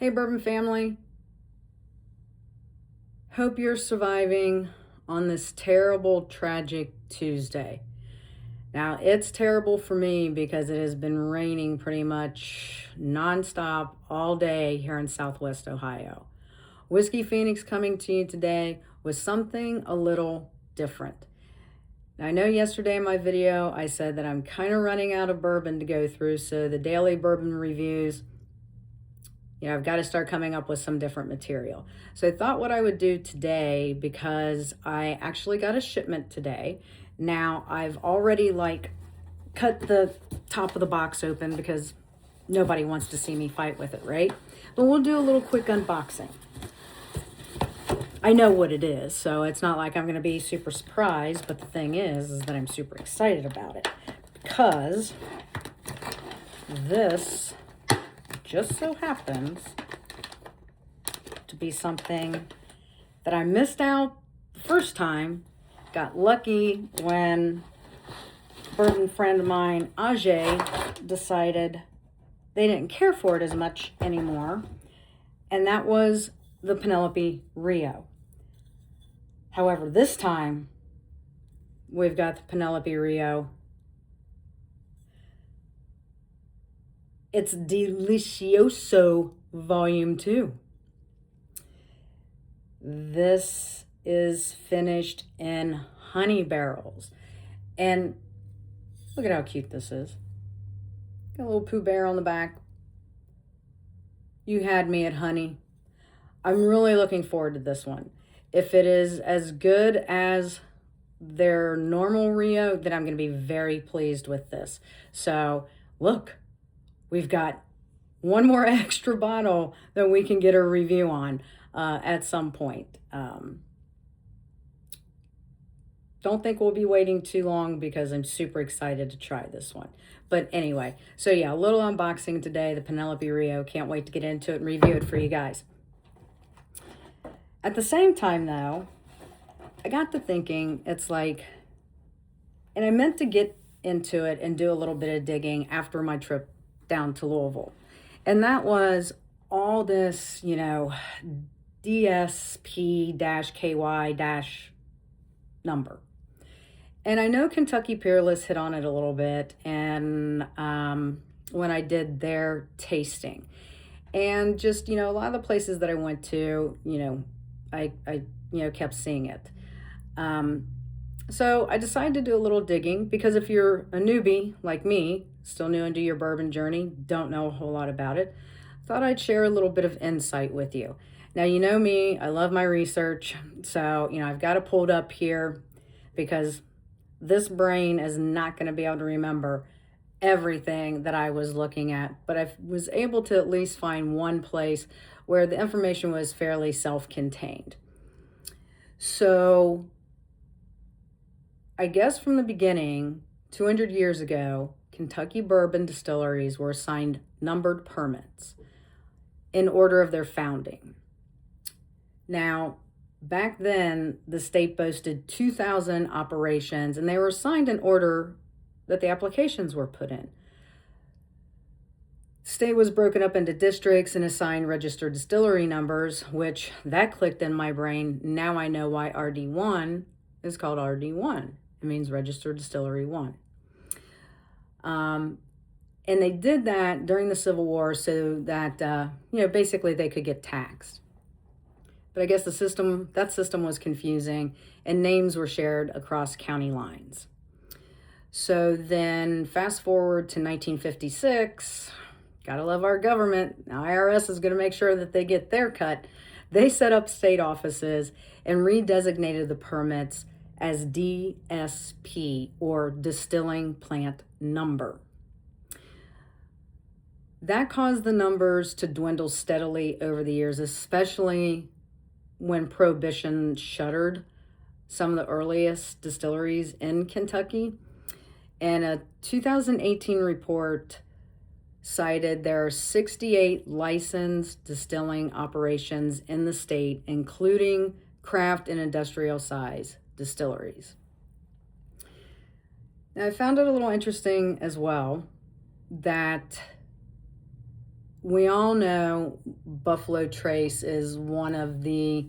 Hey, Bourbon family. Hope you're surviving on this terrible, tragic Tuesday. Now, it's terrible for me because it has been raining pretty much nonstop all day here in Southwest Ohio. Whiskey Phoenix coming to you today with something a little different. Now, I know yesterday in my video I said that I'm kind of running out of bourbon to go through, so the daily bourbon reviews, I've got to start coming up with some different material. So I thought what I would do today, because I actually got a shipment today. Now I've already cut the top of the box open because nobody wants to see me fight with it, right? But we'll do a little quick unboxing. I know what it is, so it's not like I'm going to be super surprised, but the thing is that I'm super excited about it because this just so happens to be something that I missed out the first time. Got lucky when a bourbon friend of mine, Ajay, decided they didn't care for it as much anymore, and that was the Penelope Rio. However, this time we've got the Penelope Rio. It's Delicioso Volume 2. This is finished in honey barrels. And look at how cute this is. Got a little Pooh Bear on the back. You had me at honey. I'm really looking forward to this one. If it is as good as their normal Rio, then I'm going to be very pleased with this. So, look. We've got one more extra bottle that we can get a review on at some point. Don't think we'll be waiting too long because I'm super excited to try this one. But anyway, so yeah, a little unboxing today, the Penelope Rio. Can't wait to get into it and review it for you guys. At the same time, though, I got to thinking, it's like, and I meant to get into it and do a little bit of digging after my trip down to Louisville. And that was all this, DSP-KY- number. And I know Kentucky Peerless hit on it a little bit, and when I did their tasting. And just, a lot of the places that I went to, I kept seeing it. So I decided to do a little digging because if you're a newbie like me, still new into your bourbon journey, don't know a whole lot about it, thought I'd share a little bit of insight with you. Now, you know me, I love my research. So, I've got it pulled up here because this brain is not going to be able to remember everything that I was looking at, but I was able to at least find one place where the information was fairly self-contained. So I guess from the beginning, 200 years ago, Kentucky bourbon distilleries were assigned numbered permits in order of their founding. Now, back then, the state boasted 2,000 operations, and they were assigned in order that the applications were put in. The state was broken up into districts and assigned registered distillery numbers, which that clicked in my brain. Now I know why RD1 is called RD1. It means Registered Distillery 1. And they did that during the Civil War so that, basically they could get taxed. But I guess that system was confusing and names were shared across county lines. So then fast forward to 1956, gotta love our government. Now IRS is gonna make sure that they get their cut. They set up state offices and redesignated the permits as DSP, or Distilling Plant Number. That caused the numbers to dwindle steadily over the years, especially when Prohibition shuttered some of the earliest distilleries in Kentucky. And a 2018 report cited there are 68 licensed distilling operations in the state, including craft and industrial size distilleries. Now, I found it a little interesting as well that we all know Buffalo Trace is one of the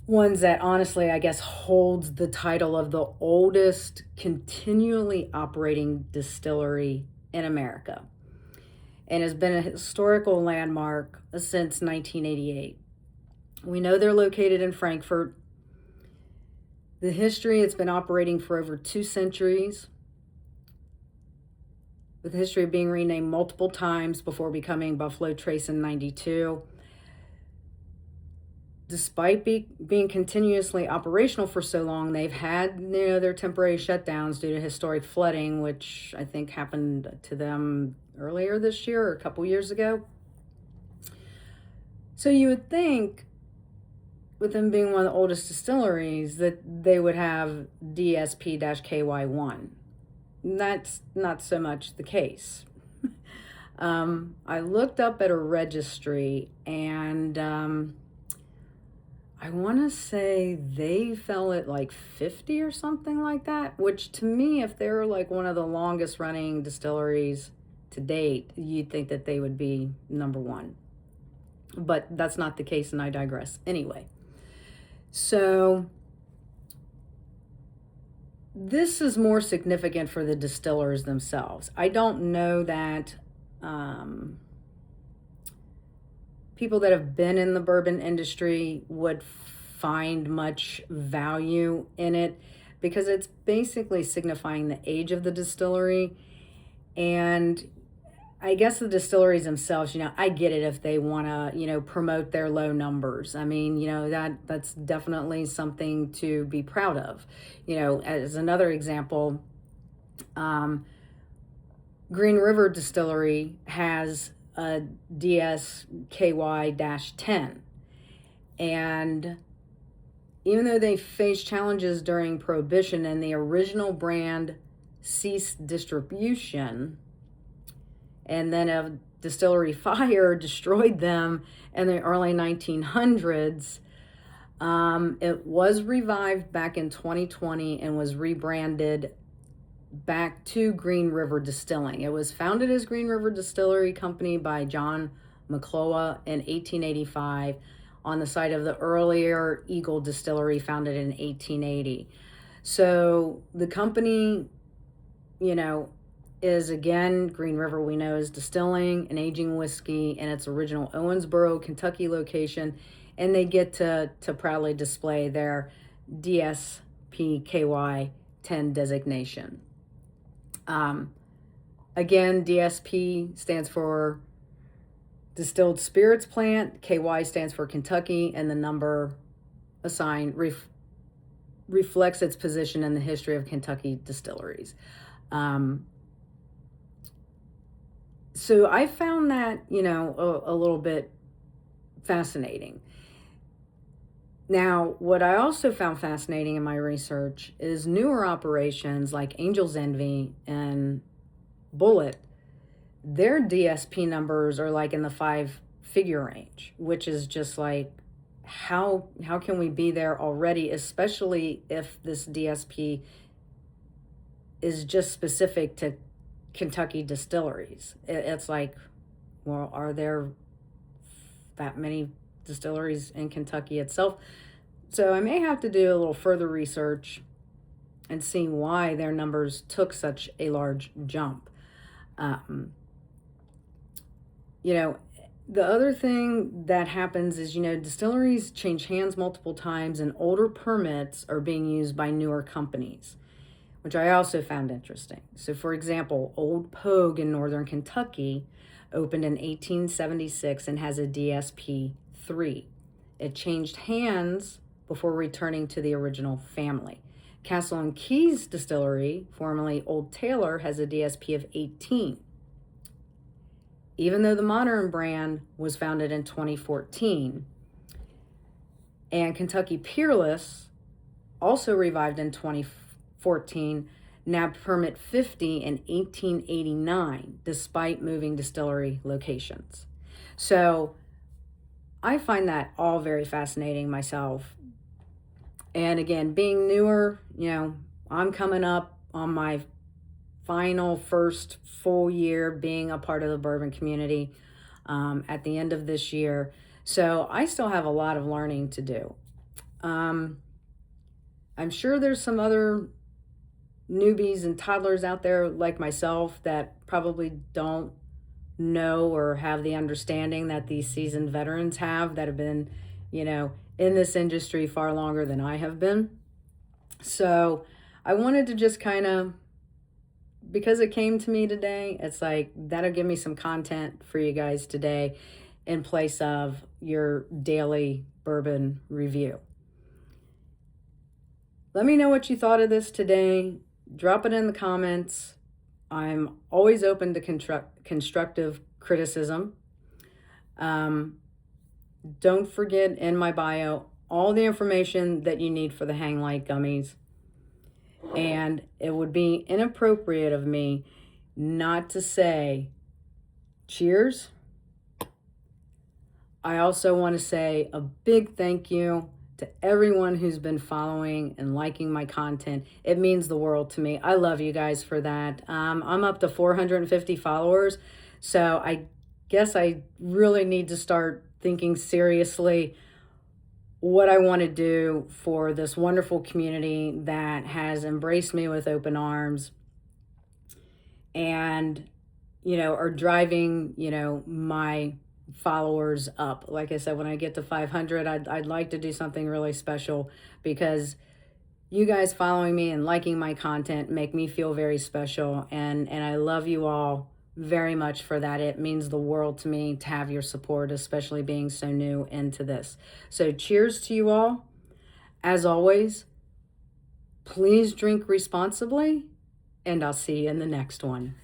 ones that honestly, I guess, holds the title of the oldest continually operating distillery in America and has been a historical landmark since 1988. We know they're located in Frankfurt. The history, it's been operating for over 2 centuries, with the history of being renamed multiple times before becoming Buffalo Trace in 92. Despite being continuously operational for so long, they've had their temporary shutdowns due to historic flooding, which I think happened to them earlier this year or a couple years ago. So you would think, with them being one of the oldest distilleries, that they would have DSP-KY1. That's not so much the case. I looked up at a registry, and I want to say they fell at like 50 or something like that, which to me, if they're like one of the longest running distilleries to date, you'd think that they would be number one. But that's not the case, and I digress. Anyway, so this is more significant for the distillers themselves. I don't know that people that have been in the bourbon industry would find much value in it, because it's basically signifying the age of the distillery. And I guess the distilleries themselves, I get it if they want to, promote their low numbers. I mean, that's definitely something to be proud of. As another example, Green River Distillery has a DSKY-10. And even though they faced challenges during Prohibition and the original brand ceased distribution, and then a distillery fire destroyed them in the early 1900s, it was revived back in 2020 and was rebranded back to Green River Distilling. It was founded as Green River Distillery Company by John McClough in 1885 on the site of the earlier Eagle Distillery, founded in 1880. So the company, is, again, Green River, we know, is distilling and aging whiskey in its original Owensboro, Kentucky location, and they get to proudly display their DSP-KY-10 designation. Again, DSP stands for Distilled Spirits Plant, KY stands for Kentucky, and the number assigned reflects its position in the history of Kentucky distilleries. So I found that, a little bit fascinating. Now, what I also found fascinating in my research is newer operations like Angel's Envy and Bullet. Their DSP numbers are like in the 5-figure range, which is just like, how can we be there already, especially if this DSP is just specific to Kentucky distilleries? It's like, well, are there that many distilleries in Kentucky itself? So I may have to do a little further research and see why their numbers took such a large jump. The other thing that happens is, distilleries change hands multiple times and older permits are being used by newer companies, which I also found interesting. So, for example, Old Pogue in northern Kentucky opened in 1876 and has a DSP 3. It changed hands before returning to the original family. Castle and Keys Distillery, formerly Old Taylor, has a DSP of 18. Even though the modern brand was founded in 2014. And Kentucky Peerless, also revived in 2014, nabbed permit 50 in 1889, despite moving distillery locations. So I find that all very fascinating myself. And again, being newer, I'm coming up on my final first full year being a part of the bourbon community. at the end of this year. So I still have a lot of learning to do. I'm sure there's some other newbies and toddlers out there like myself that probably don't know or have the understanding that these seasoned veterans have that have been, in this industry far longer than I have been. So I wanted to just kind of, because it came to me today, it's like that'll give me some content for you guys today in place of your daily bourbon review. Let me know what you thought of this today. Drop it in the comments. I'm always open to constructive criticism. Don't forget in my bio all the information that you need for the Hang Light gummies. And it would be inappropriate of me not to say cheers. I also want to say a big thank you to everyone who's been following and liking my content. It means the world to me. I love you guys for that. I'm up to 450 followers, so I guess I really need to start thinking seriously what I want to do for this wonderful community that has embraced me with open arms and, are driving, my followers up. Like I said, when I get to 500, I'd like to do something really special, because you guys following me and liking my content make me feel very special, and I love you all very much for that. It means the world to me to have your support, especially being so new into this. So cheers to you all. As always, please drink responsibly, and I'll see you in the next one.